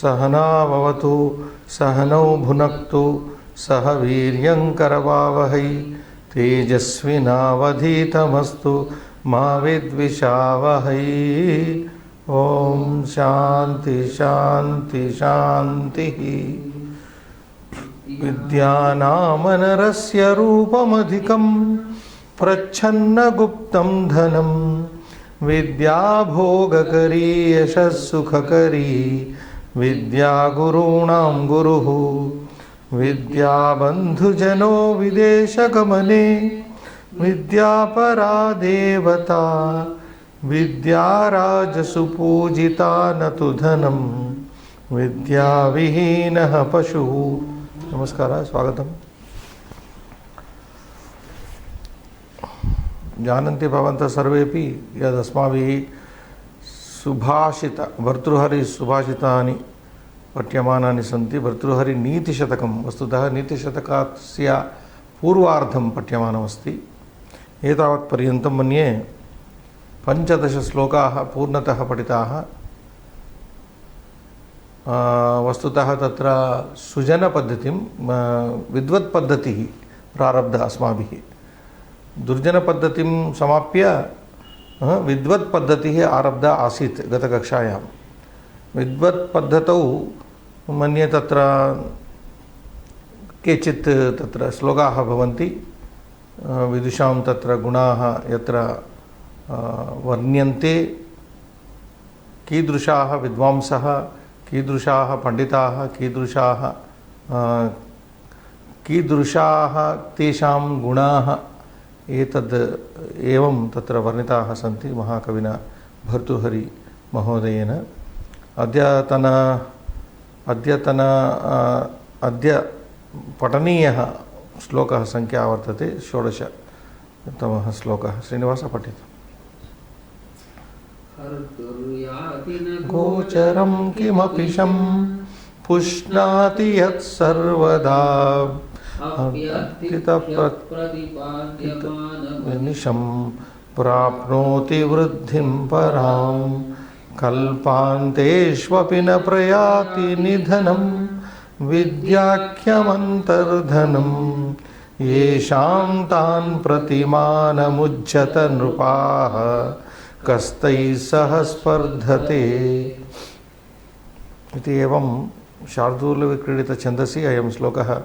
सहनाववतु सहनौ भुनक्तु सह वीर्यं करवावहै तेजस्विनावधीतमस्तु मा विद्विषावहै। ओम शांति शांति शांति। विद्यानामनरस्य रूपमधिकं प्रच्छन्नगुप्तं धनं विद्या भोगकरी यशस्सुखकरी विद्या गुरूणां गुरुः विद्या बन्धुजनो विदेशगमने विद्या परा देवता विद्या राजसुपूजिता न तु धनं विद्या विहीनः पशुः। नमस्कार, स्वागतम्। जानन्ति भवन्तः सर्वेपि यदस्माभिः सुभाषित भर्तृहरि सुभाषितानि पठ्यमानानि सन्ति। भर्तृहरि नीतिशतकं वस्तुतः नीतिशतकस्य पूर्वार्धं पठ्यमानमस्ति। एतावत् पर्यन्तं मन्ये 15 श्लोकाः पूर्णतः पठिताः। वस्तुतः तत्र सुजनपद्धतिं विद्वत्पद्धतिः प्रारब्धा अस्माभिः। दुर्जनपद्धतिं समाप्य विद्वत्पद्धतिः आरब्धा आसीत् गतकक्षायां। विद्वत्पद्धतौ मन्ये तत्र केचित् तत्र श्लोकाः भवन्ति। विदुषां तत्र गुणाः यत्र वर्ण्यन्ते, कीदृशाः विद्वांसः, कीदृशाः पंडिताः, कीदृशाः तेषां गुणाः, एतद् एवं तत्र वर्णिताः सन्ति महाकविना भर्तृहरि महोदयेन। अद्य पठनीयः श्लोकः संख्या वर्तते 16तमः श्लोकः। श्रीनिवासः पठेत्। गोचरं किमपि शं पुष्णाति यत्सर्वदा अव्यक्तितप्रतिपाद्यमानमनिशं प्राप्नोति वृद्धिं परां कल्पान्तेष्वपि न प्रयाति निधनं विद्याख्यमन्तर्धनं येषां तान् प्रतिमानमुज्झत नृपाः कस्तैः सह स्पर्धते इति। एवं शार्दूलविक्रीडितछन्दसि अयं श्लोकः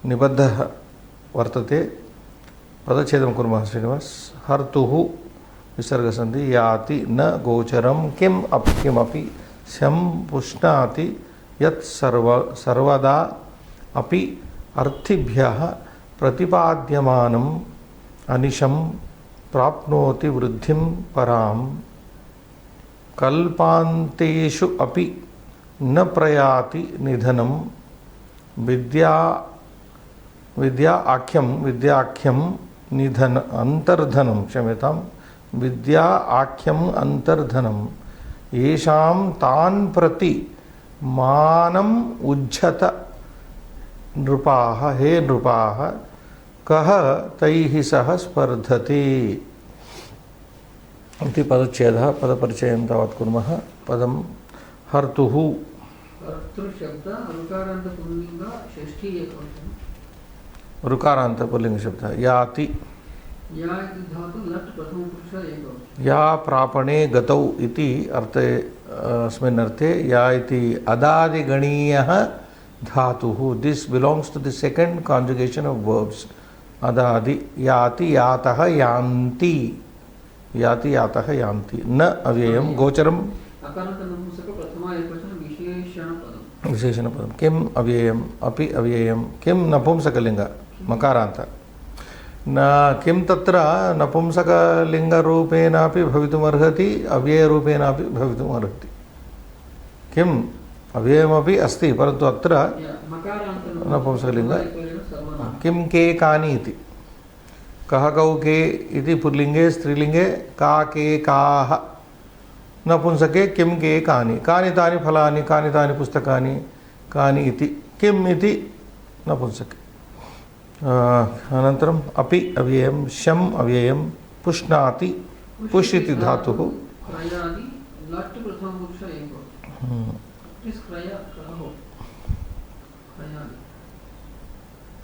निबद्धः वर्तते। पदच्छेदं कुर्मः श्रीनिवास। हर्तुः विसर्गसन्धि याति न गोचरं किम् किमपि शं पुष्णाति यत् सर्वदा अपि अर्थिभ्यः प्रतिपाद्यमानम् अनिशं प्राप्नोति वृद्धिं परां कल्पान्तेषु अपि न प्रयाति निधनं विद्याख्यं निधन अंतर्धनं क्षम्यतां विद्या आख्यम अंतर्धनं येषां तान् प्रति मानम् उज्झत नृपाः। हे नृपाः कः तैः सह स्पर्धते इति पदच्छेदः। पदपरिचयं तावत् कुर्मः। पदं हर्तुः। हर्तृशब्द ऋकारान्त पुल्लिंग षष्ठी एकवचन। ऋकारान्त पुल्लिंग शब्द। याति या इति धातु लट् प्रथम पुरुष एकवचन। या प्रापणे गतौ इति अर्थे अस्मिन् अर्थे या इति अदादिगणीयः धातुः। This belongs to the second conjugation of verbs अदादि। याति यातः यान्ति याति यातः यान्ति। न अव्ययं गोचरम् अकारान्त नपुंसक प्रथमा एकवचन विशेषणपदम्। विशेषणपदं। किम् अव्ययम् अपि अव्ययं। किं नपुंसकलिंग मकारान्त। न किं तत्र नपुंसकलिंगरूपेणापि भवितुमर्हति अव्ययरूपेणापि भवितुमर्हति। किम् अव्ययमपि अस्ति परन्तु अत्र नपुंसकलिंग। किं के कानि इति। कः कौ के इति पुल्लिंगे स्त्रीलिंगे का के काः नपुंसके किं के कानि कानि तानि फलानि कानि तानि पुस्तकानि कानि इति किम् इति नपुंसके। अनन्तरम् अपि अव्ययं शम् अव्ययं पुष्णाति पुष् इति धातुः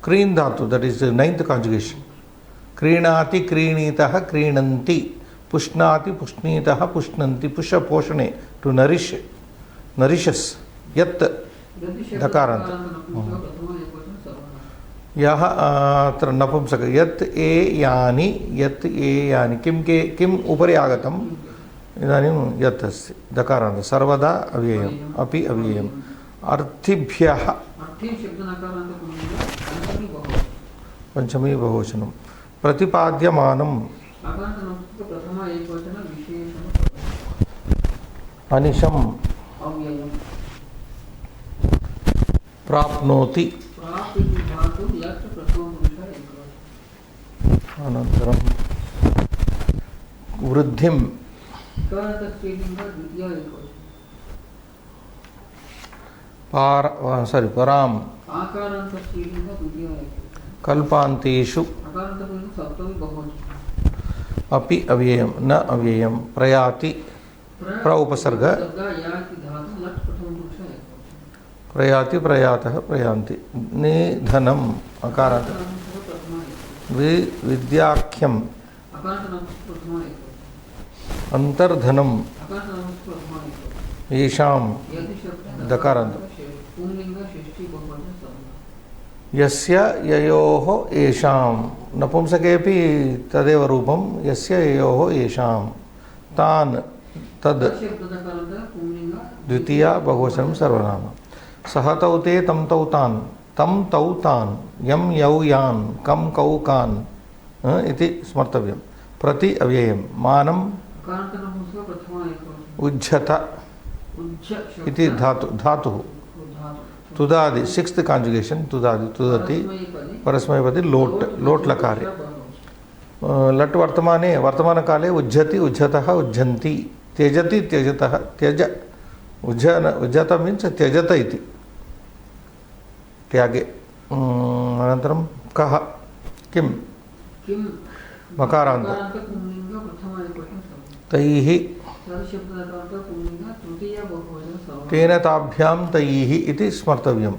क्रीन धातु, that is the ninth conjugation. क्रीणाति क्रीणीतः क्रीणन्ति, पुष्णाति पुष्णीतः पुष्णन्ति. पुष पोषणे, to nourish, nourishes. यत् दकारान्त. यः अत्र नपुंसक. यत् ए यानि, यत् ए यानि. किं के किम् उपरि आगतम् इदानीं यत् अस्ति दकारान्त. सर्वदा अव्ययम्, अपि अव्ययम्. अर्थिभ्यः पंचमी बहुवचनं. प्रतिपाद्यमानम् अनिशम् प्राप्नोति. अनन्तरं वृद्धिं परां कल्पान्तेषु अपि अव्ययम् न अव्ययम्. प्रयाति प्र उपसर्ग. प्रयाति प्रयातः प्रयान्ति. निधनम् अकारान्त. विद्याख्यम् अंतर्धनम् येषां दकारान्त. यस्य ययोः येषां. नपुंसकेऽपि तदेव रूपं. यस्य ययोः येषां. तान् तद् द्वितीया बहुवचनं सर्वनाम. सह तौ ते तं तौ तान्. तं तौ तान्. यं यौ यान्. कं कौ कान् इति स्मर्तव्यं. प्रति अव्ययम्. मानम् उज्झत इति धातुः. तुदादि सिक्स्थ कॉन्जुगेशन. तुदादि तुदति परस्मैपदी लोट लकारे. लट् वर्तमाने वर्तमानकाले उज्झति उज्झतः उज्झन्ति. त्यजति त्यजतः त्यज. उज्झत मीन्स् त्यजत इति त्यागे. अनन्तरं कः किं मकारान्त. तैः तेन ताभ्यां तैः इति स्मर्तव्यं.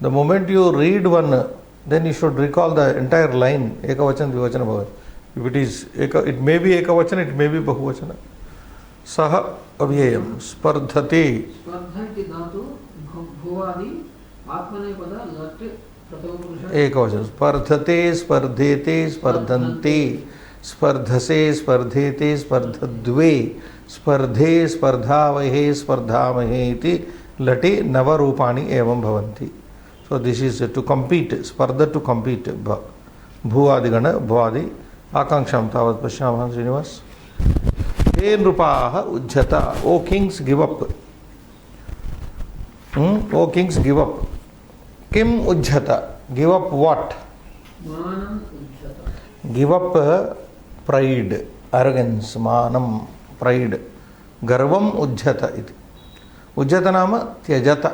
The moment you read one then you should recall the entire line. एकवचन द्विवचन भवति. If it is it may be एकवचन, इट मे बी बहुवचन. सह अव्ययम्. स्पर्धते एकवचन. स्पर्धते स्पर्धेते स्पर्धन्ते. स्पर्धसे स्पर्धेते स्पर्धद्वे. स्पर्धे स्पर्धावहे स्पर्धामहे इति लटि नवरूपाणि एवं भवन्ति. So this is to compete. स्पर्ध टू कम्पीट. भुवादिगण भुवादि. आकांक्षां तावत् पश्यामः. श्रीनिवास. हे नृपाः उज्झत. O kings give up. O kings give up. किम उज्झत. Give up what. Give up pride, arrogance. मानम प्राइड. गर्वम उज्झत इति. उज्झत नाम त्यजत.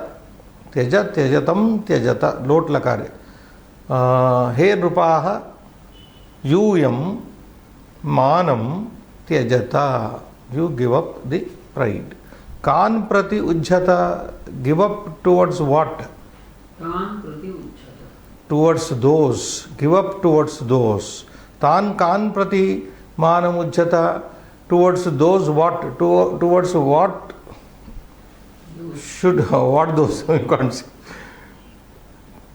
त्यज त्यजतं त्यजत. लोट लकारे. हे नृपाः यूयं मानं त्यजत. You give up the pride. कान प्रति उज्झत. Give up towards what. Towards those. Give up towards those. तान कान प्रति मानम उज्झत. Towards those what. Towards what should what those you can't say.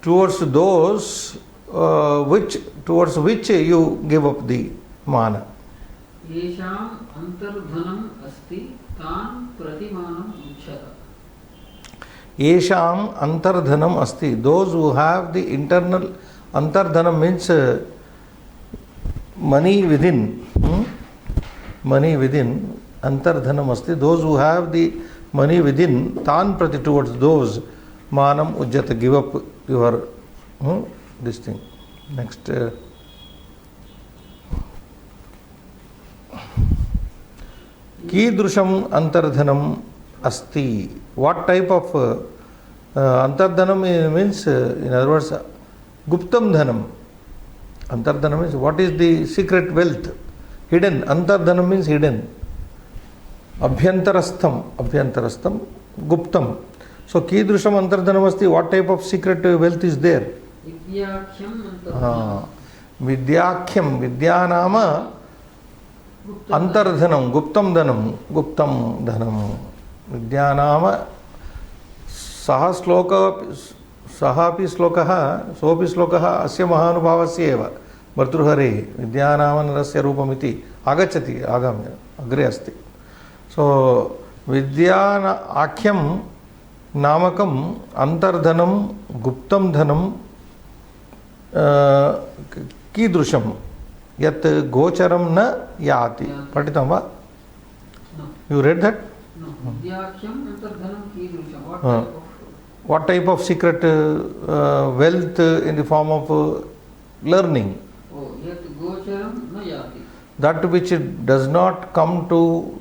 Towards those towards which you give up the mana. येषाम् अंतर्धनम् अस्ति तान् प्रतिमानम् उच्यते. येषाम् अंतर्धनम् अस्ति. Those who have the internal. Antardhanam means money within. Money within. Antardhanam asti. Those who have the money within. Tan prati. Towards those manam ujjata. Give up your this thing. Next. कीदृशम् अंतर्धनम् अस्ति. What type of antardhanam means, in other words, guptam dhanam. Antardhanam means what is the secret wealth. Hidden. Antardhanam means hidden. Abhyantarastham. Abhyantarastham. Guptam. So कीदृशम् अन्तर्धनम् अस्ति? What type of secret wealth is there? विद्याख्यम् अन्तर्धनम्. विद्याख्यं, विद्या नाम अंतर्धनम, गुप्तम धनम, गुप्तम धनम. विद्या नाम सः श्लोक, सः अपि श्लोकः, सोऽपि श्लोकः अस्य महानुभावस्य एव भर्तृहरे विद्या नाम नरस्य रूपमिति आगच्छति, आगामि अग्रे अस्ति. सो विद्या आख्यं नामकम् अंतर्धनम, गुप्तम धनम कीदृशं यत् गोचरं न याति. पठितं वा? You read that? No. विद्याख्यम् अन्तर्धनं कीदृशं? What type of secret wealth in the form of learning? Oh, yat gocharam na yati. That which does not come to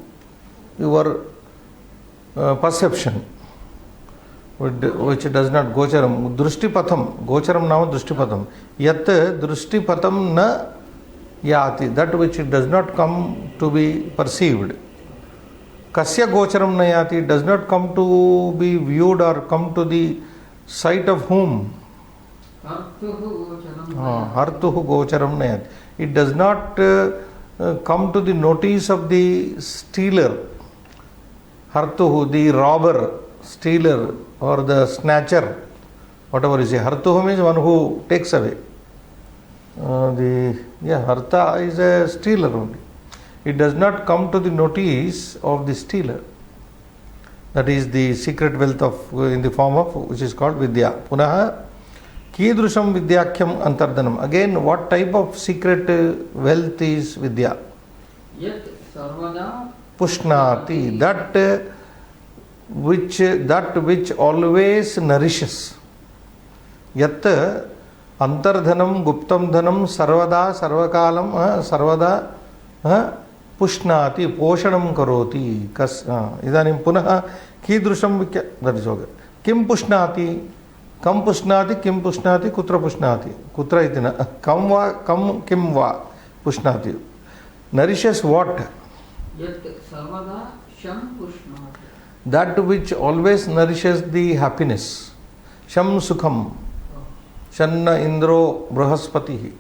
your perception, which does not gocharam. Drishtipatham, gocharam now drishtipatham. Yat drishtipatham na yati, that which does not come to be perceived. Kasya gocharam na yati, does not come to be viewed or come to the sight of whom? Hartuhu gocharam na yati. It does not come to the notice of the stealer. Hartuhu, the robber, stealer or the snatcher, whatever is it. Hartuhu means one who takes away. Harta is a stealer only. It does not come to the notice of the stealer. That is the secret wealth of in the form of which is called vidya. Punaha कीदृशं विद्याख्यम अंतर्धनम. Again, what type of secret wealth is vidya? Yat sarvada Pushnati, that which always nourishes. Yat antardhanam, guptam dhanam, sarvada, sarvakalam, sarvada pushnati, poshanam karoti. Idanim punaha कीदृशं विद्या. That is okay. Kim pushnati? Kam pushnati, kim pushnati, kutra pushnati. Kutra iti na. Kam va, kam, kim va pushnati. Nourishes what? Yat sarvada sham pushnati. That which always nourishes the happiness. Sham sukham. Shanna indro brahaspatihi.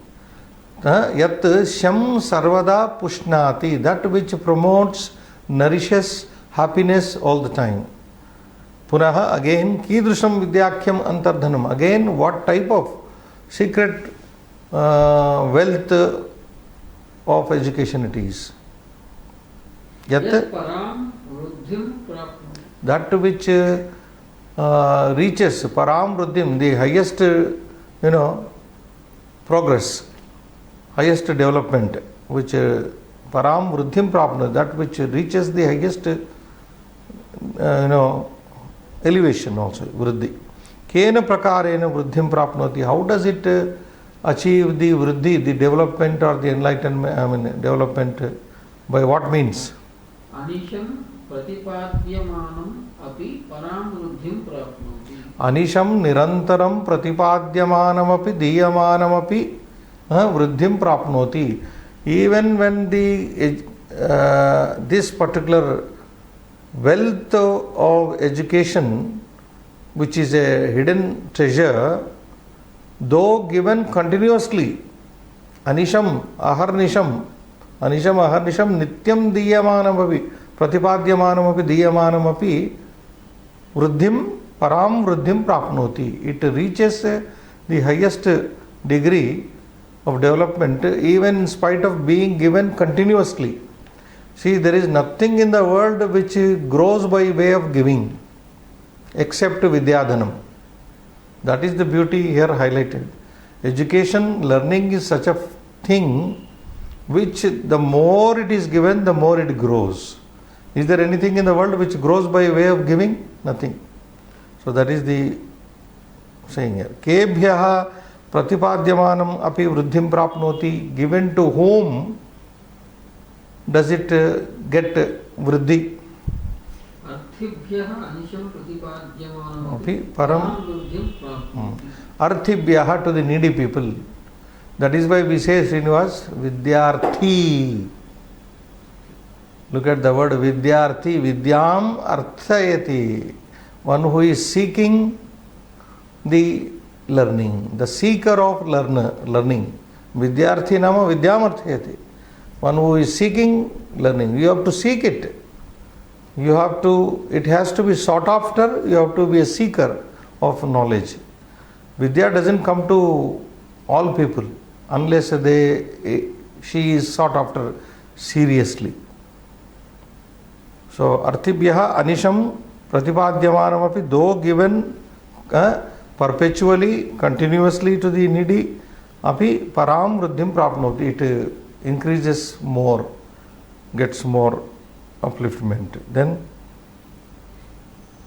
Yat sham sarvada pushnati. That which promotes, nourishes happiness all the time. Punaha, again, कीदृशं विद्याख्यम अंतर्धनम. Again, what type of secret wealth of education it is? Yat param vruddhim prapnoti. That which reaches param vruddhim, the highest, progress, highest development, which param vruddhim prapnoti, that which reaches the highest, elevation also, vriddhi. Kena prakarena vriddhim prapnoti. How does it achieve the vriddhi, the development or the enlightenment, development, by what means? Anisham pratipadyamanam api param vruddhim prapnoti. Anisham nirantaram pratipadyamanam api diyamanam api vriddhim prapnoti. Even when the this particular wealth of education, which is a hidden treasure, though given continuously, anisham aharnisham nityam diyamanamapi pratipadyamanapi diyamanamapi vruddhim param vruddhim prapnoti. It reaches the highest degree of development even in spite of being given continuously. See, there is nothing in the world which grows by way of giving except Vidyadhanam. That is the beauty here highlighted. Education, learning is such a thing which the more it is given, the more it grows. Is there anything in the world which grows by way of giving? Nothing. So that is the saying here. Kebhyaha pratipadyamanam api vruddhim prapnoti. Given to whom does it get vriddhi? Arthibhyaha anisham pratipadyamanam api param vruddhim prapnoti. Arthibhyaha, to the needy people. That is why we say, Srinivas, Vidyarthi. Look at the word Vidyarthi. Vidyam arthayati. one who is seeking the learning, the seeker of learning. Vidyarthi nama vidyamarthayate. One who is seeking learning, you have to seek it. You have to, it has to be sought after, you have to be a seeker of knowledge. Vidya doesn't come to all people unless she is sought after seriously. So, arthibhyaha anisham pratipadhyamanapi, though given perpetually, continuously to the needy, api param vruddhim prapnoti, it increases more, gets more upliftment. Then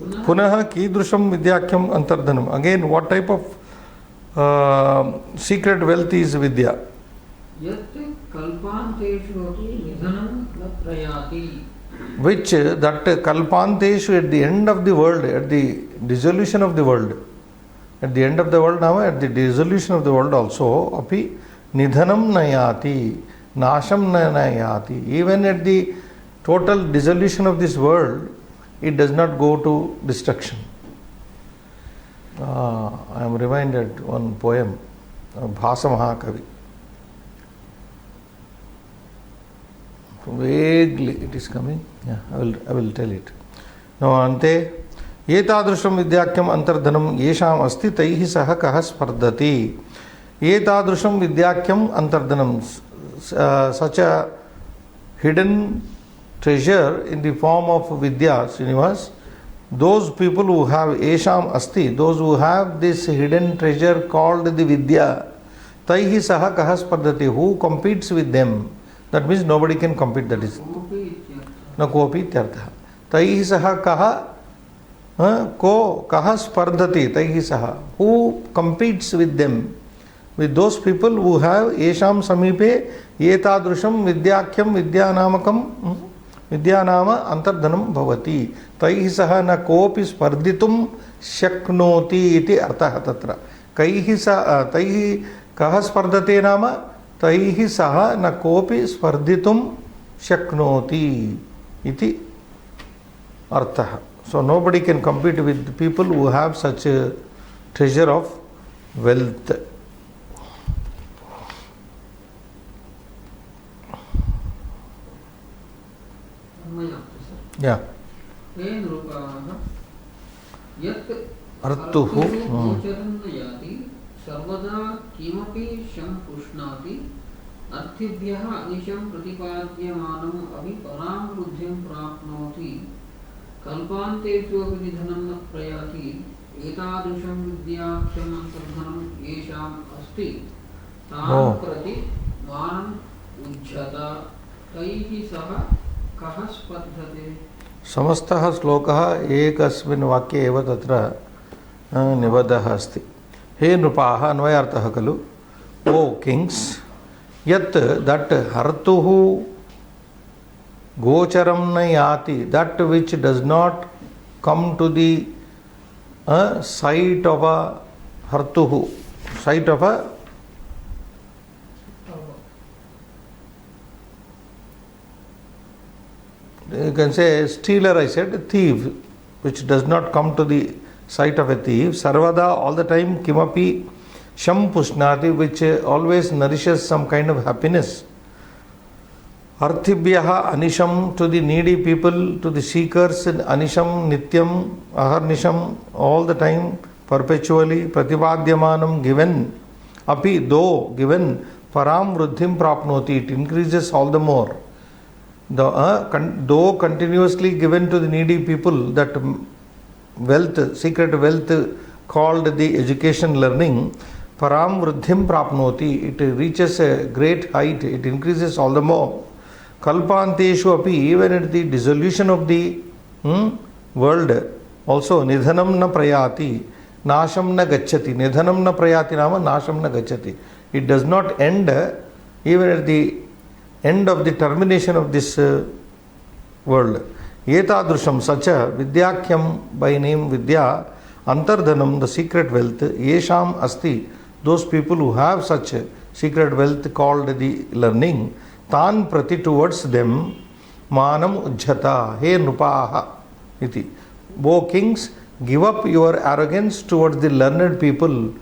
punaha kidrusham vidyakhyam antardhanam. Again, what type of secret wealth is vidya? Yat kalpanteshu api nidhanam na prayati. Which that kalpanteshu, at the end of the world, at the dissolution of the world, at the end of the world now, at the dissolution of the world also, api nidhanam nayati, nasham nayati. Even at the total dissolution of this world, it does not go to destruction. I am reminded one poem of Bhasa Mahakavi. Vaguely it is coming. Yeah, I will tell it. Now, ante etadrusham vidyakyam antardhanam yesham asti taihi saha kaha spardati. Etadrusham vidyakyam antardhanam, such a hidden treasure in the form of vidya, Srinivas, those people who have esham asti, those who have this hidden treasure called the vidya, taihi saha kaha spardati, who competes with them. That means nobody can compete, that is na kopi ityartha. Taihi saha kaha ko kaha spardati, taihi saha, who competes with them, with those people who have esham samipe etadrusham vidyakhyam vidyanamakam vidyanama antardhanam bhavati, taihi saha na kopi sparditum shaknoti iti artha tatra. Taihi kaha spardate nama taihi saha na kopi sparditum shaknoti iti artha. So nobody can compete with people who have such a treasure of wealth. Yeah. Artuhu sarvada kimapi sham pushnati arthibhyah anisham pratipadhyamanam api param vruddhim prapnoti kalpanteshu api nidhanam na prayati etadrusham vidyakhyam antardhanam yesham asti tam prati manam ujjhata taihi saha kaha spardhate. समस्तः श्लोकः एकस्मिन् वाक्ये एव तत्र निबद्धः अस्ति. हे नृपाः, अन्वयार्थः खलु. ओ Kings, यत् that hartuhu gocharam na yati, that which does not come to the sight of a hartuhu, sight of a you can say stealer, I said, thief, which does not come to the sight of a thief. Sarvada, all the time, kimapi sham pushnati, which always nourishes some kind of happiness. Arthibhyaha anisham, to the needy people, to the seekers, anisham nityam aharnisham, all the time, perpetually, pratipadhyamanam, given, api, though given, param vruddhim prapnoti, it increases all the more. Though continuously given to the needy people, that wealth, secret wealth called the education learning, param vruddhim prapnoti, it reaches a great height, it increases all the more. Kalpanteshu api, even at the dissolution of the world, also nidhanam na prayati, nasham na gacchati. Nidhanam na prayati nama nasham na gacchati. It does not end even at the end of the termination of this world. Etadrusham, such a vidyakhyam, by name vidya, antardhanam, the secret wealth, yesham asti, those people who have such a secret wealth called the learning, tan prati, towards them, manam ujjhata, he nupaha iti. O kings, Give up your arrogance towards the learned people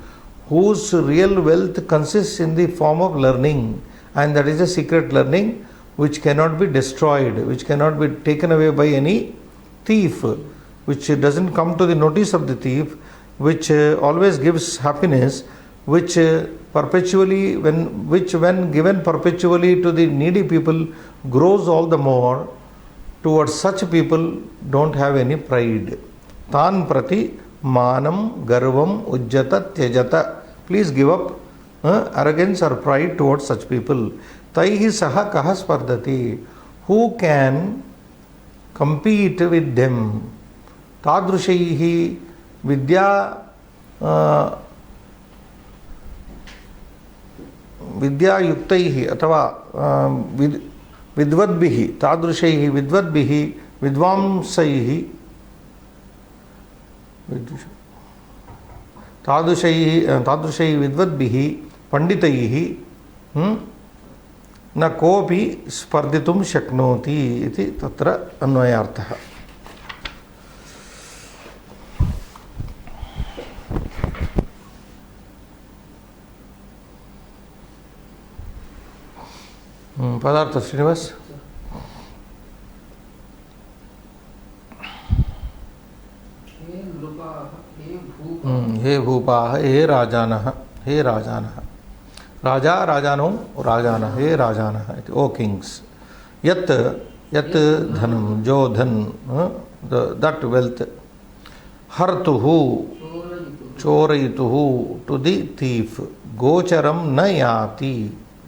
whose real wealth consists in the form of learning, and that is a secret learning which cannot be destroyed, which cannot be taken away by any thief, which doesn't come to the notice of the thief, which always gives happiness, which perpetually, when given perpetually to the needy people, grows all the more. Towards such people, don't have any pride. Tan prati manam garvam ujjata tyajata. Please give up arrogance or pride towards such people. Taihi saha kaha spardati. Who can compete with them? Tadrushaihi vidya विद्यायुक्तैः अथवा विद्वद्भिः तादृशैः विद्वद्भिः विद्वांसैः तादृशैः विद्वद्भिः पंडितैः न कोऽपि स्पर्धितुं शक्नोति इति तत्र अन्वयार्थः। पदार्थ श्रीनिवास। हे भूपाः हे राजानः हे राजानः राजा राजानो राजानः हे राजानः इति ओ किंग्स यत् यत् धनं जो धन that wealth हर्तुः चोरयितुः to the thief गोचरं न याति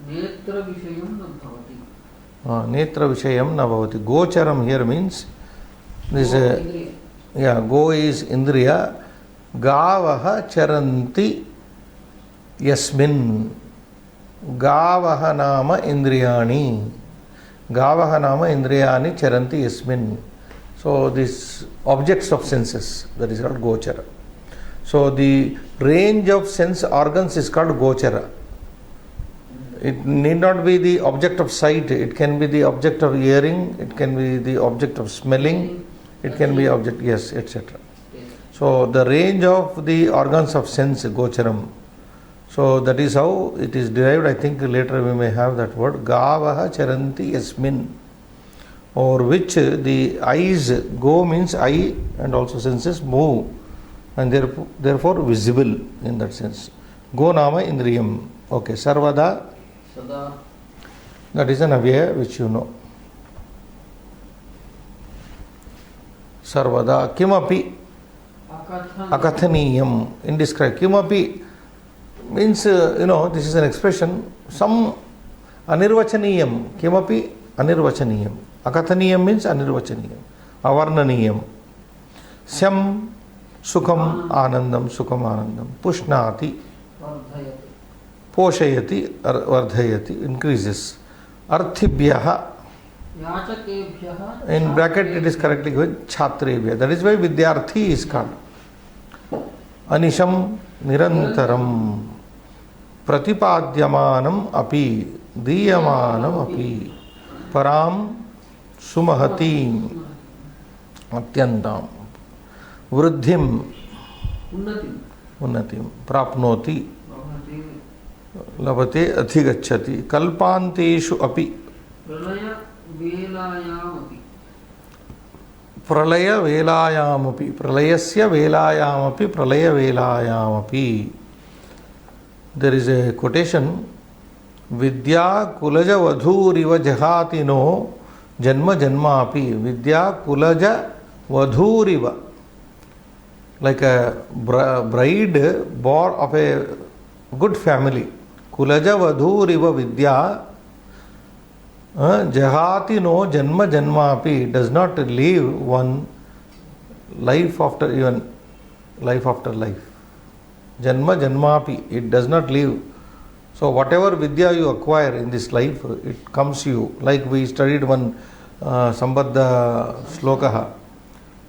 नेत्र विषयं न भवति। नेत्र विषयं न भवति। गोचरम here means this go is indriya. गावः चरन्ति यस्मिन् गावः नाम इंद्रियाणि गावः नाम इंद्रियाणि चरन्ति यस्मिन्. So this objects of senses, that is called gochara. So the range of sense organs is called gochara. It need not be the object of sight, it can be the object of hearing, it can be the object of smelling, it can be object, yes, etc. So the range of the organs of sense, gocharam. So that is how it is derived. I think later we may have that word, gavaha charanti yasmin, or which the eyes, go means eye and also senses move, and therefore visible in that sense. Go nama indriyam. Okay, sarvada. That is an avyaya which you know. Sarvada kimapi akathaniyam, indescribable. Kimapi means this is an expression, some anirvachaniyam. Kimapi anirvachaniyam. Akathaniyam means anirvachaniyam, avarnaniyam. Syam sukham anandam, sukham anandam. Pushnati, poshayati, vardhayati, increases. Arthibhyaha, in bracket it is correctly given chhatrebhya. That is why vidyarthi is called. Anisham nirantaram pratipadyamanam api diyamanam api param sumahatim atyantam vruddhim unnatim prapnoti labate adhigacchati kalpanteshu api pralaya velayamapi pralayasya velayamapi pralaya velayamapi. There is a quotation, vidya kulaja vadhuriva jahatino janma janmapi. Vidya kulaja vadhuriva, like a bride born of a good family. Kulaja vadhuriva vidya jahati no janma janmapi, does not leave one life after even life after life. Janma janmapi, it does not leave. So whatever vidya you acquire in this life, it comes to you. Like we studied one Sambadha Slokaha,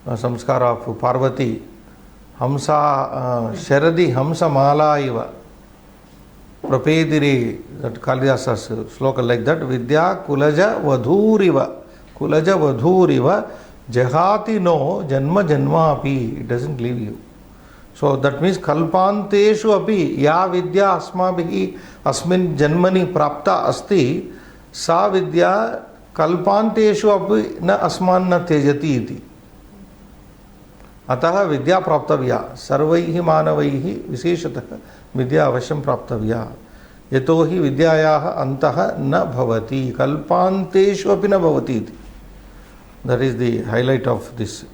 Samskara of Parvati, Hamsa Sharadi Hamsa Mala iva Prapediri, that Kalidasa's sloka like that. Vidya kulaja vadhuriva. Kulaja vadhuriva Jahati no janma janma api. It doesn't leave you. So that means kalpanteshu api ya vidya asmabhihi asmin janmani prapta asti sa vidya kalpanteshu api na asman na tejati iti. अतः विद्या प्राप्तव्या सर्वैः मानवैः विशेषतः विद्या अवश्यं प्राप्तव्या यतो हि विद्यायाः अन्तः न भवति कल्पान्तेषु अपि न भवति इति. That is the highlight of this.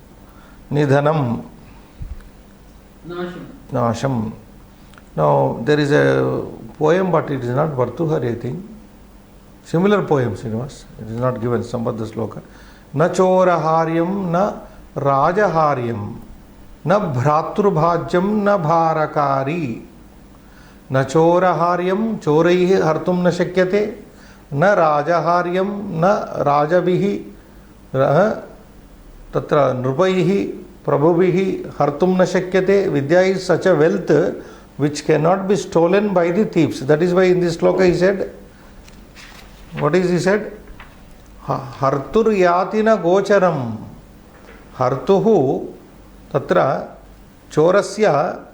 Nidhanam Nasham. Now there is a poem, but it is not Bhartuhari, I think. Similar poem, Srinivas. It is not given, Sambandha Sloka. Na choraharyam na rajaharyam na bhratrubhajyam na bharakari na choraharyam choraihi hartum na shakyate na rajaharyam na rajabhihi tatra nrupaihi prabhubihi hartum na shakyate. Vidya is such a wealth which cannot be stolen by the thieves. That is why in this sloka he said, what is he said? Hartur yatina gocharam. Hartuhu tatra chorasya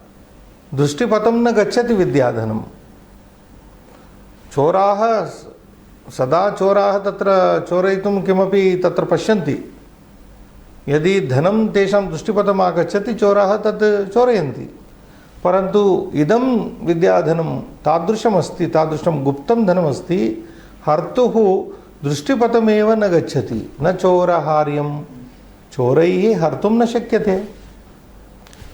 drushtipatam na gacchati vidyadhanam. Choraha sada choraha tatra choraitum kimapi tatra pashyanti. Yadi dhanam tesham drushtipatam agacchati choraha tat chorayanti. Parantu idam vidyadhanam tadrusham asti, tadrusham guptam dhanam asti. Hartuhu drushtipatam eva na gacchati. Na choraharyam choraihi hartum na shakyate.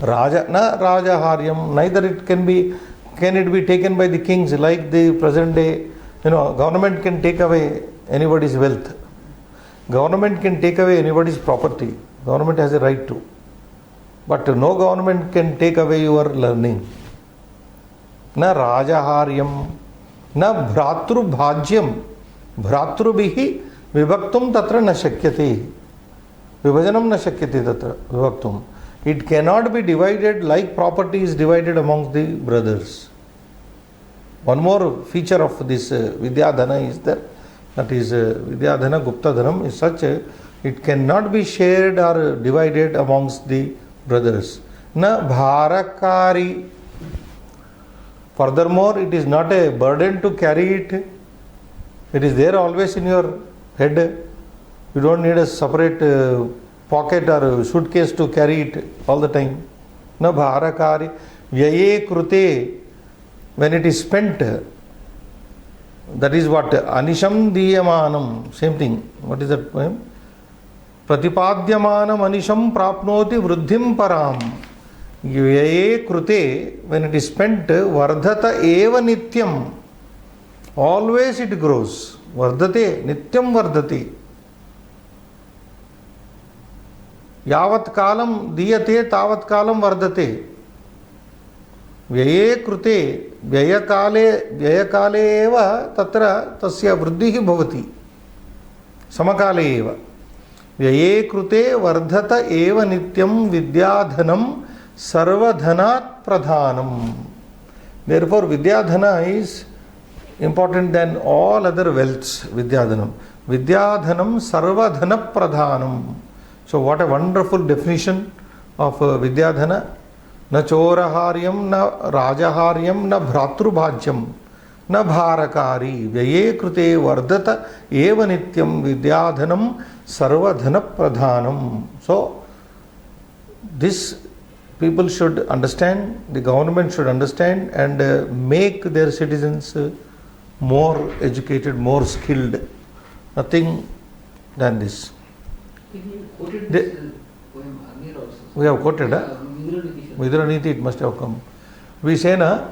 Raja na rajaharyam. Neither can it be taken by the kings like the present day. Government can take away anybody's wealth. Government can take away anybody's property. Government has a right to. But no government can take away your learning. Na rajaharyam na bhratrubhajyam. Bhratrubihi vibhaktum tatra na shakyate. Vibhajanam na shakyate tatra vibhaktum. It cannot be divided like property is divided amongst the brothers. One more feature of this Vidyadhana is that is Vidyadhana Gupta Dhanam is such it cannot be shared or divided amongst the brothers. Na bharakari. Furthermore, it is not a burden to carry it. It is there always in your head. You don't need a separate pocket or suitcase to carry it all the time. Na bharakari. Vyaye krute. When it is spent, that is what? Anisham diyamanam. Same thing. What is that poem? Pratipadyamanam anisham prapnoti vruddhim param. Vyaye krute. When it is spent, vardhata eva nityam. Always it grows. Vardhate. Nityam vardhati. Yavat kalam diyate tavat kalam vardhate. Vyaye krute. Vyayakale eva tatra tasya vruddhihi bhavati. Samakale eva. Vyaye krute vardhata eva nityam vidyadhanam sarvadhanat pradhanam. Therefore, vidyadhana is important than all other wealths. Vidyadhanam. Vidyadhanam sarvadhana pradhanam. So what a wonderful definition of Vidyadhana. Na choraharyam, na rajaharyam, na bhratrubhajyam, na bharakari. Vyaye krute vardhata eva nityam vidyadhanam sarvadhana pradhanam. So this people should understand, the government should understand and make their citizens more educated, more skilled. Nothing than this. Quoted this poem earlier also. We have quoted, Vidura-niti it must have come. We say na,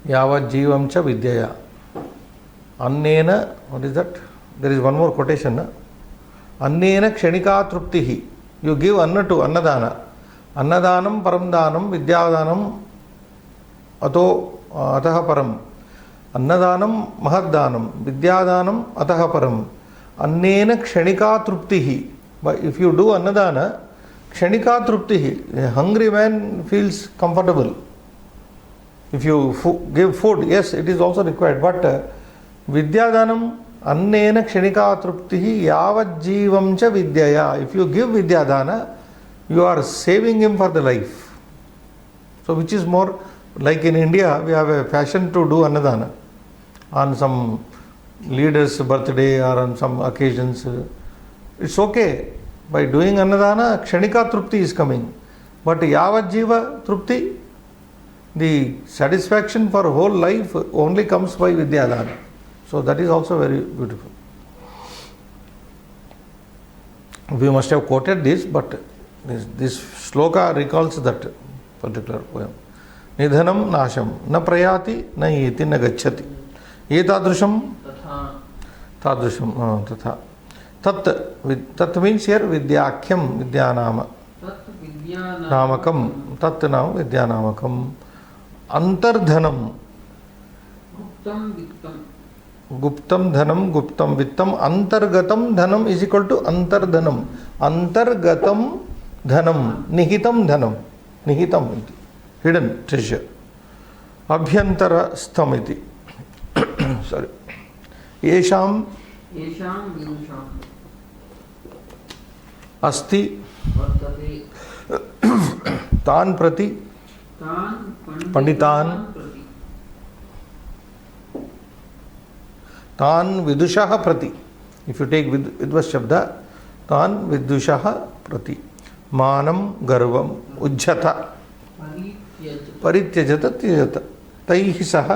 Yavad jivam cha vidyaya. Annena, what is that? There is one more quotation. Na? Annena kshanika truptihi. You give anna to annadana. Annadanam paramdanam vidyadanam ato ataha param. Annadanam mahaddanam vidyadanam ataha param. Annena kshanika truptihi. But if you do annadana, kshanika truptihi. A hungry man feels comfortable. If you give food, yes, it is also required. But vidyadanam अन्नेन क्षणिका तृप्तिः यावज्जीवं च विद्यया. If you give vidyadana, you are saving him for the life. So which is more, like in India, we have a fashion to do annadana on some leader's birthday or on some occasions. It's okay. By doing annadana, kshanika trupti is coming. But yavat jiva trupti, the satisfaction for whole life only comes by vidyadana. So that is also very beautiful. We must have quoted this, but this sloka recalls that particular poem. Nidhanam nasham na prayati na iti na gacchati. Etadrusham tadrusham tatha. Tat means here vidyakhyam, vidyanama. Namakam, tat now vidyanamakam. Antardhanam. Guptam dhanam, guptam vittam. Antargatam dhanam is equal to antardhanam. Antargatam dhanam, nihitam dhanam. Nihitam, hidden treasure. Abhyantara stham iti. Sorry. Yesham asti tan prati panditan tan vidushaha prati. If you take vidvas shabda, tan vidushaha prati. Manam garvam ujjata परित्यजत त्यजत तैहि सह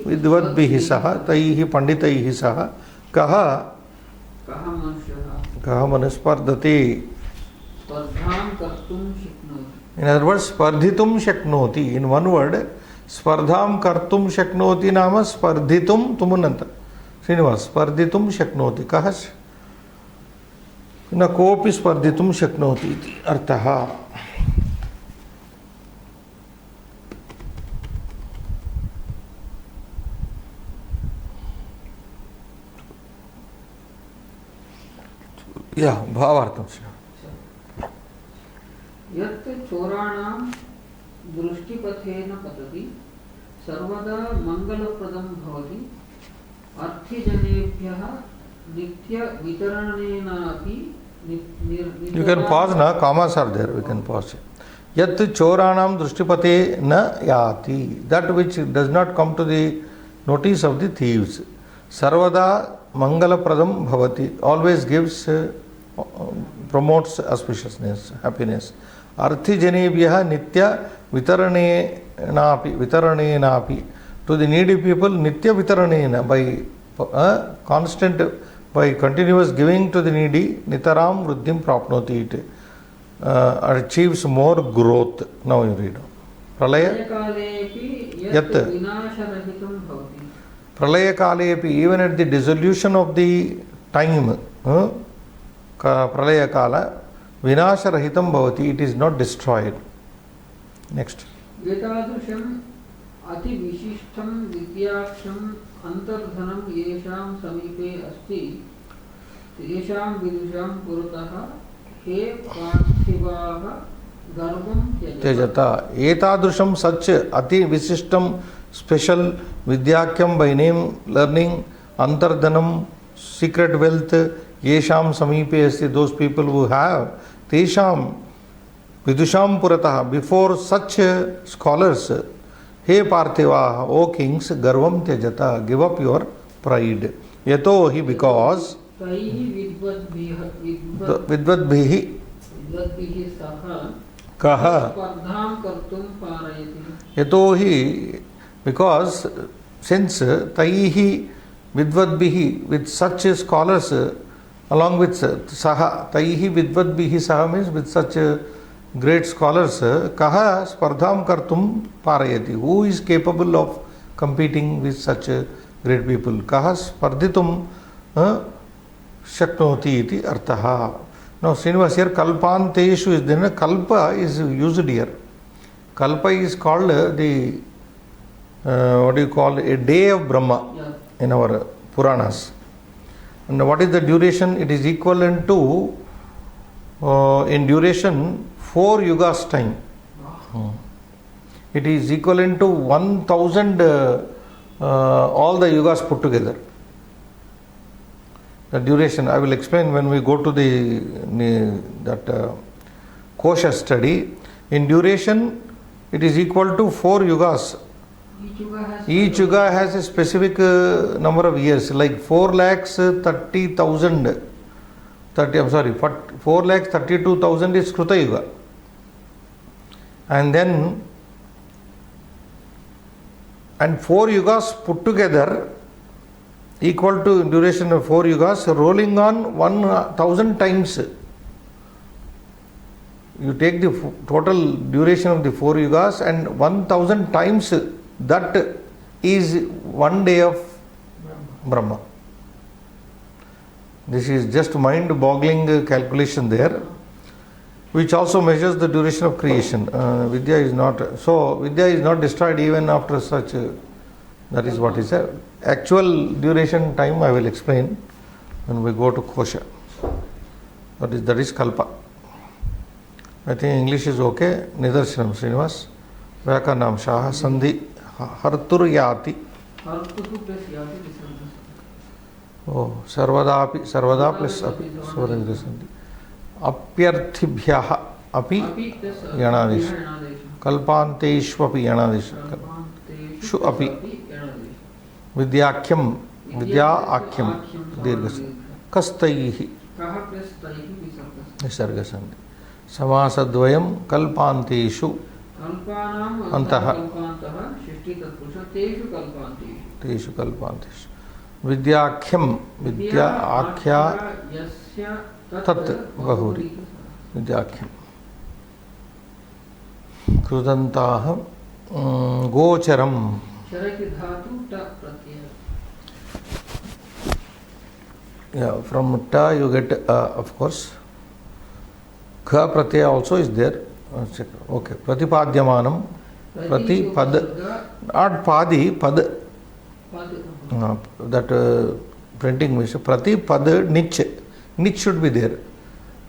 विद्वद्भिः सह तैहि पंडितैहि सह कः मनुस्पर्धते. In other words, स्पर्धितुं शक्नोति. In one word, स्पर्धां कर्तुं शक्नोति नाम स्पर्धितुं तुमुनन्त श्रीनिवास स्पर्धितुं शक्नोति. कः न कोऽपि स्पर्धितुं शक्नोति इति अर्थः. भावार्थं यत् चोराणां दृष्टिपथेन पतति सर्वदा मंगलप्रदं भवति अर्थिजनेभ्यः नित्यवितरणेनापि. You can pause na, commas are there, we can pause. Yat choranam drishtipate na yati, that which does not come to the notice of the thieves. Sarvada mangala pradam bhavati, always gives, promotes auspiciousness, happiness. Arthi janebhyah nitya vitaranena, to the needy people nitya vitaranena, by constant, by continuous giving to the needy, nitaram vruddhim prapnoti, it achieves more growth. Now you read. Pralaya kalepi, even at the dissolution of the time, pralaya kala, vinasha rahitam bhavati, it is not destroyed. Next. Vetadrusham ati vishishtam vidyaksham antardhanam yesham samipe asti yesham vidusham purataha he parthivaha garvam tyajata. Etadrusham such ati vishishtam, special, vidyakyam by name, learning, antardhanam, secret wealth, yesham samipe asti, those people who have, tesham vidusham purataha, before such scholars, he parthivaha, O kings, garvam tyajata, give up your pride. Yatohi, because vidvadbhihi kaha yatohi, because since taihi vidvadbhihi, with such scholars, along with saha, taihi vidvadbhihi saha means with such great scholars, kaha spardham kartum parayati, who is capable of competing with such great people. Kaha spardhitum shaknoti iti arthaha. Now Srinivas here, kalpanteshu is there. Kalpa is used here. Kalpa is called the what do you call, a day of Brahma in our Puranas. And what is the duration? It is equivalent to in duration 4 yugas time. It is equivalent to 1000 all the yugas put together. The duration, I will explain when we go to that Kosha study. In duration, it is equal to 4 yugas. Each yuga has a specific number of years, like 4,30,000. 4,32,000 is Kruta Yuga. And 4 yugas put together equal to duration of 4 yugas rolling on 1,000 times. You take the total duration of the 4 yugas and 1,000 times, that is 1 day of Brahma. This is just mind-boggling calculation there, which also measures the duration of creation. Vidya is not destroyed even after such. That is what is there. Actual duration time I will explain when we go to Kosha. That is Kalpa. I think English is okay. Nidarshanam Srinivas. Vyakarnam Shah. Sandhi. Hartur Yati. Oh, Sarvada plus Api. Swarendra Sandhi. Apyarthibhyaha Api Yanadesha. Kalpanteshvapi Yanadesha. Shu Api. Vidyakhyam. Vidya-akhyam. Dirghasandhi. Kastaihi. Nisarga Sandhi. Samasadvayam kalpanteshu antaha teshu kalpanteshu vidyakhyam vidya akhya tat bahuri vidyakhyam krudantaha gocharam. Yeah, from ta you get of course. Kha pratyaya also is there. Okay. Pratipadyamanam. Pratipad. Not padi, pad. That printing machine. Pratipad nich. Nich should be there.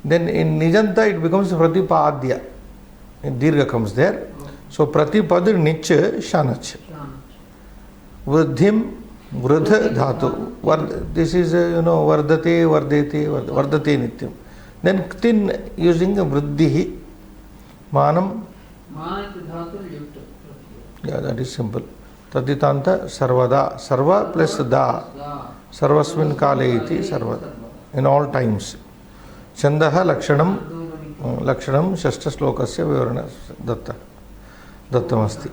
Then in Nijanta it becomes Pratipadya. Dirgha comes there. So Pratipad nich shanach. Vridhim vridha dhatu. This is vardate, vardete, vardate nityam. Then Ktin using a Vriddhi, Manam. Yeah, that is simple. Taditanta Sarvada. Sarva plus Da. Sarvasmin Kale iti Sarvada. In all times. Chandaha Lakshanam. Lakshanam Shashta Slokasya Vivarana Datta. Dattamasti.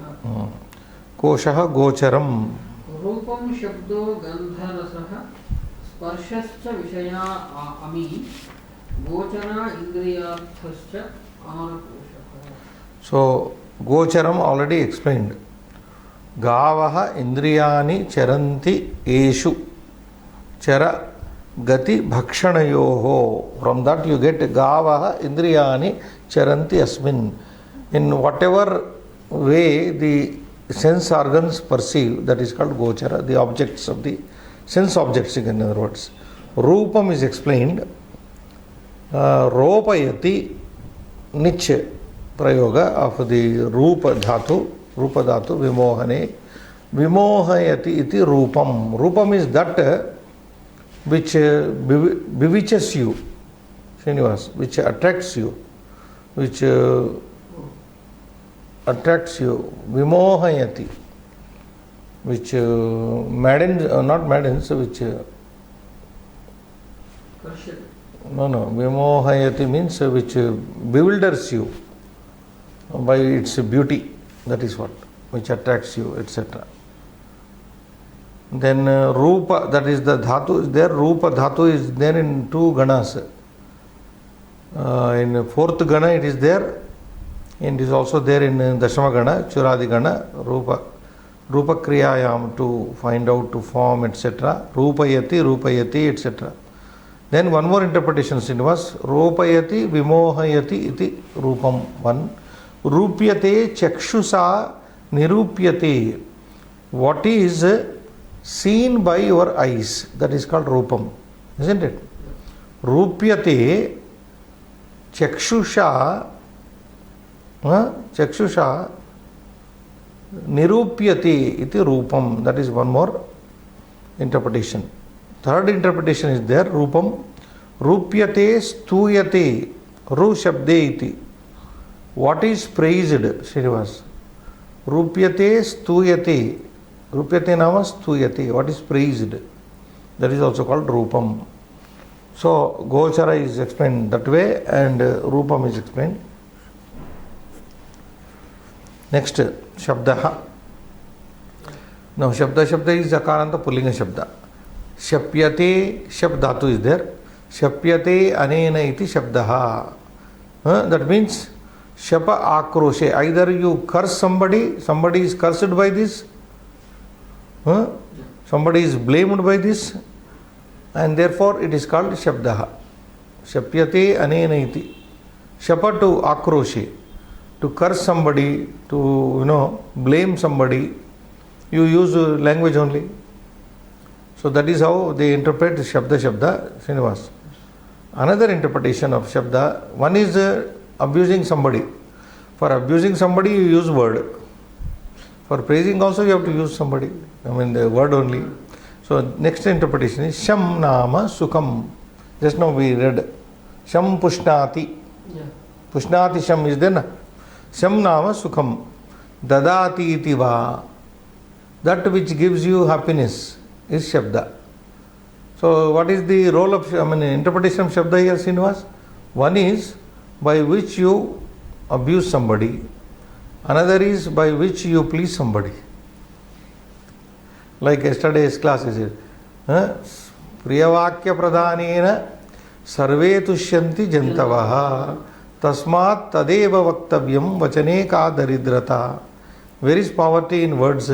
Koshaha Gocharam. Rupam Shabdo Gandharasaha Sparshascha Vishaya Ami. So, Gocharam already explained. Gavaha Indriyani Charanti Eshu Chara Gati Bhakshanayoho. From that you get Gavaha Indriyani Charanti Asmin. In whatever way the sense organs perceive, that is called Gochara, the objects of the sense objects, in other words. Rupam is explained. Ropayati nich prayoga of the rupa dhatu vimohane. Vimohayati iti rupam. Rupam is that which bewitches you, Srinivas, which attracts you, which attracts you. Vimohayati, which maddens, not maddens, which Vimohayati means which bewilders you by its beauty. That is what, which attracts you, etc. Then Rupa, that is the Dhatu is there. Rupa Dhatu is there in 2 ganas. In 4th gana it is there, and it is also there in Dashama gana, Churadi gana, Rupa Kriyayam, to find out, to form, etc. Rupayati, etc. Then one more interpretation, Srinivas. Ropayati vimohayati iti rupam. 1. Rupyate chakshusa nirupyate. What is seen by your eyes, that is called rupam. Isn't it? Rupyate chakshusha nirupyate iti rupam. That is one more interpretation. Third interpretation is there, Rupam. Rupyate stuyate ru shabde iti. What is praised, Srinivas? Rupyate stuyate. Rupyate nama stuyate. What is praised? That is also called Rupam. So Gochara is explained that way and Rupam is explained. Next, Shabdaha. Now Shabda is Akaranta Pullinga Shabda. Shapyate, Shabdhatu is there. Shapyate anena iti Shabdaha. That means Shapa akroshe. Either you curse somebody, somebody is cursed by this, somebody is blamed by this, and therefore it is called Shabdaha. Shapyate anena iti. Shapa to akroshe. To curse somebody, to blame somebody, you use language only. So that is how they interpret Shabda, Srinivas. Another interpretation of Shabda, one is abusing somebody. For abusing somebody, you use word. For praising also, you have to use somebody. The word only. So next interpretation is Sham Nama Sukham. Just now we read Sham Pushnati. Pushnati Sham is there, na? Sham Nama Sukham. Dadati iti va. That which gives you happiness is Shabda. So what is the role of, interpretation of Shabda here, Srinivas? One is by which you abuse somebody. Another is by which you please somebody. Like yesterday's class is it. Priyavakya pradhanena sarve tushyanti jantavaha tasmat tadeva vaktavyam vachane ka daridrata. Where is poverty in words?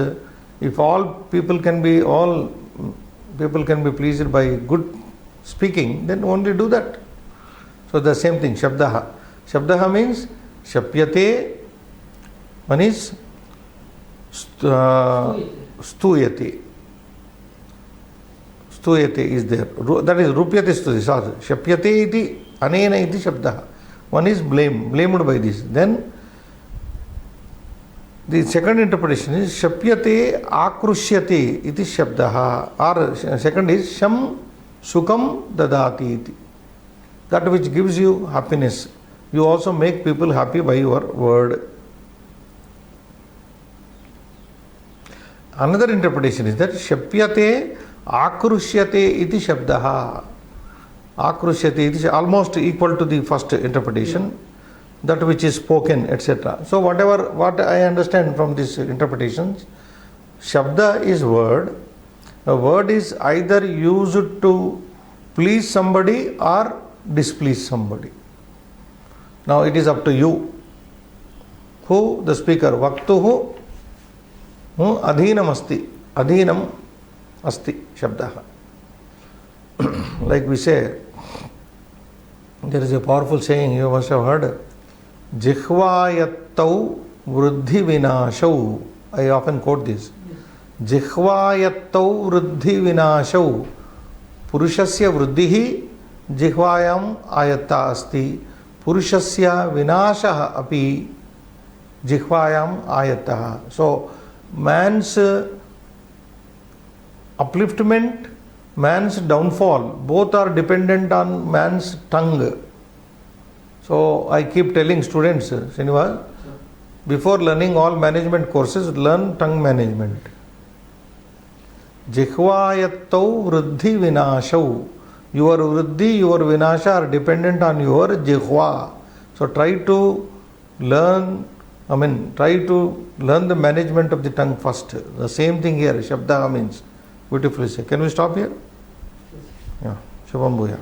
If all people can be pleased by good speaking, then only do that. So the same thing, Shabdaha. Shabdaha means Shapyate, one is Stuyate. Stuyate is there. That is Rupyate Stuyate. Shapyate iti anena iti Shabdaha. One is blamed by this. Then the second interpretation is Shapyate akrushyate iti Shabdaha. Or second is Sham Sukham dadati iti. That which gives you happiness. You also make people happy by your word. Another interpretation is that Shapyate akrushyate iti Shabdaha. Akrushyate iti almost equal to the first interpretation. That which is spoken, etc. So what I understand from these interpretations, Shabda is word. A word is either used to please somebody or displease somebody. Now it is up to you. Who? The speaker. Vaktuhu adhinam asti. Adhinam asti Shabdaha. Like we say, there is a powerful saying you must have heard. Jihvayattau vruddhi vinashau. I often quote this. Jihvayattau vruddhi vinashau. Purushasya vruddhihi jihvayam ayatta asti. Purushasya vinashaha api jihvayam ayatta. So man's upliftment, man's downfall, both are dependent on man's tongue. So I keep telling students, Srinivas, before learning all management courses, learn tongue management. Jihvayattau vruddhi vinashau. Your vruddhi, your vinasha are dependent on your jihva. So try to learn the management of the tongue first. The same thing here, Shabda means. Beautifully said. Can we stop here? Yeah. Shubham Bhuya.